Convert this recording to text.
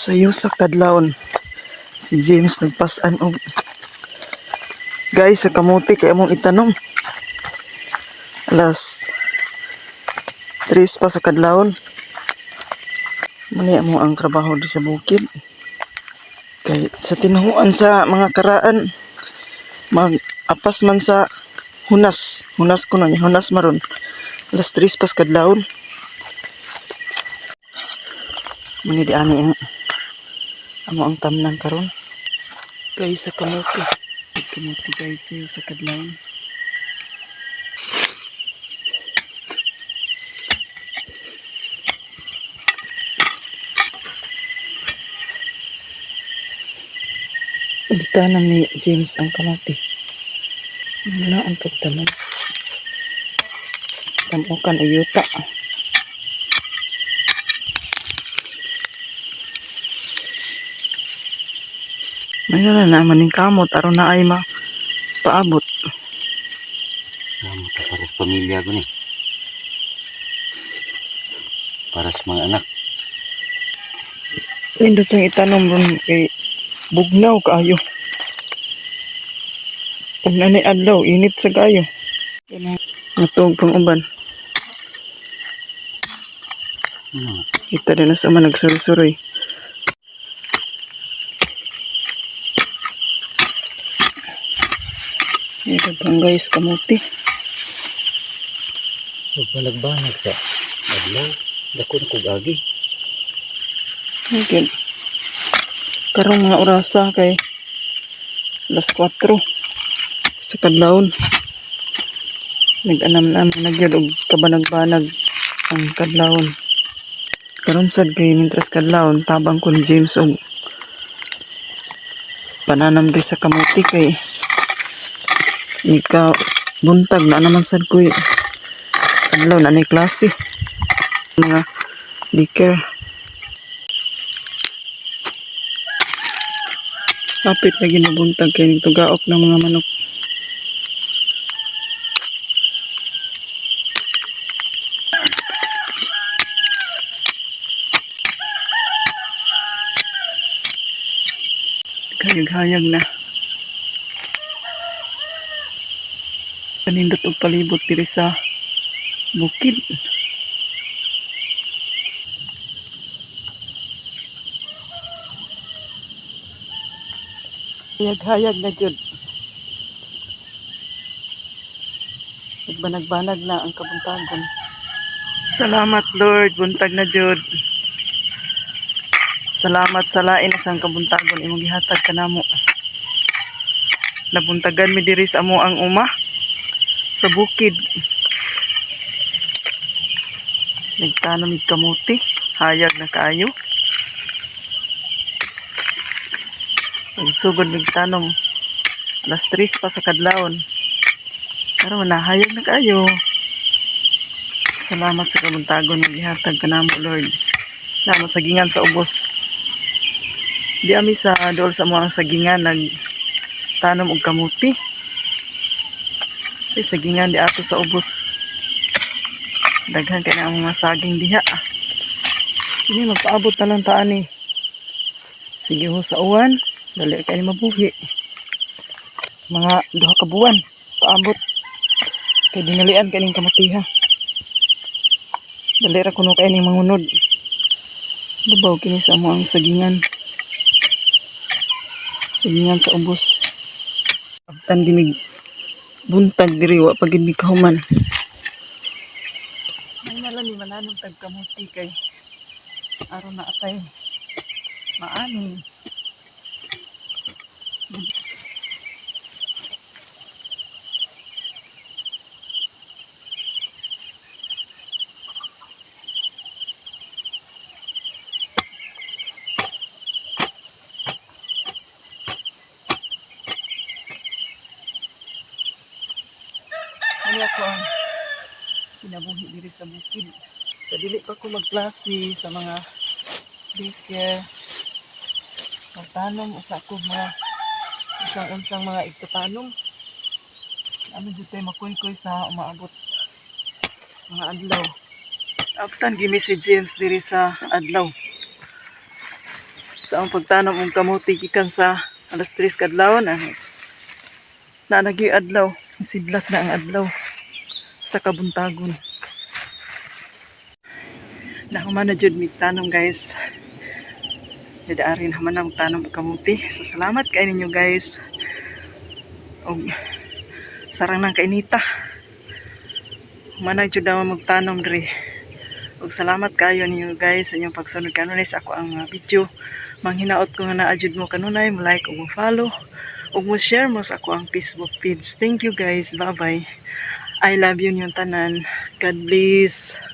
Sayo sa kadlawon si James nagpasan og guys sa kamuti kay among itanom. Alas 3 pa sa kadlawon. Mani mo ang trabaho di sa bukid. Kay sa tinuhuan sa mga karaan mag-apas man sa hunas ko na hunas maron. Alas 3 pa sa kadlawon. Mani di ani amo ang tamnan karon. Guys sa kamuti. Kamuti guys sa kadlawon. Ibitanan ni James ang kamuti. Wala ang pagtanom. Tamukan o yuta. May na naman yung kamot. Aron na ay paabot. Para sa pamilya ko ni. Para sa mga anak. Pindot siyang itanom ron kay bugnaw kaayo. Pag nanay adlaw, init sa kayo. Natog pang uban. Kita din na sa mga nagsuroy-suroy. Ito pang guys, kamuti. Pagbalagbanag sa adlaw. Dako na kong agi. Okay. Karong mga orasa kay alas 4 sa kadlawon. Nag-anam-anam nagyod og kabanag-banag ang kadlawon. Karon sad kay mintras kadlawon tabang ko ni James og pananam di sa kamuti kay ika buntag na naman sad ko adlaw na ni klase mga daycare. Kapit na ginabuntag kay nagtugaok ng mga manok. Hayag-hayag na. Panindot og palibot diri sa bukid. Hayag-hayag na jud. Nagbanag-banag na ang kabuntagon. Salamat Lord, buntag na jud. Salamat sa lain sa kabuntagon imong gihatag kanamo. Nabuntagan mi diri sa amo ang uma sa bukid. Nagtanom mig kamuti, hayag na kaayo. Nagsugod nagtanom. Alas 3 pa sa kadlawon. Karon na hayag na kaayo. Salamat sa kabuntagon nga gihatag kanamo Lord. Salamat sa gingan sa ubos. Di ami sa dool sa mga sagingan nagtanom og kamuti. Di sagingan di ato sa ubos. Daghan kay na ang mga saging diha. Ini magpaabot na lang taan ni. Sige ho sa uwan, dali kay mabuhi. Mga 2 ka buwan paabot. Kay dinalian kay ning kamutiha. Dali ra kuno kay ning mangunod. Dubaw kini sa amo ang sagingan. Sagingan sa ubos. Pagtan dimig buntag diri wa pagid mi kahuman. Ay nalang ni mananong tag kamuti kay aron na atay maanin. Ano ako ang kinabuhi diri sa bukid. Sa dili pa ko magklase sa mga daycare. Magtanom usa ko mga isang mga igtanom. Ano dito makuy-kuy sa umaabot mga adlaw. Aftan gimi si James diri sa adlaw. sa ang pagtanom ng kamuti gikan sa alas 3 kadlaw na nagyoy adlaw, sidlat na ang adlaw sa kabuntagon. Nahuman na jud mig tanom guys. Dadaari naman ang tanom og kamuti. So salamat kay ninyo guys. Og sarang nang kainita. Manay jud daw magtanom diri. Og salamat kayo ninyo guys sa inyong pagsunod kanunay sa ako ang video. Manghinaot ko nga naa jud mo kanunay, mo like ug mo follow ug mo share mo sa ako ang Facebook page. Thank you guys. Bye bye. I love you yung tanan. God bless.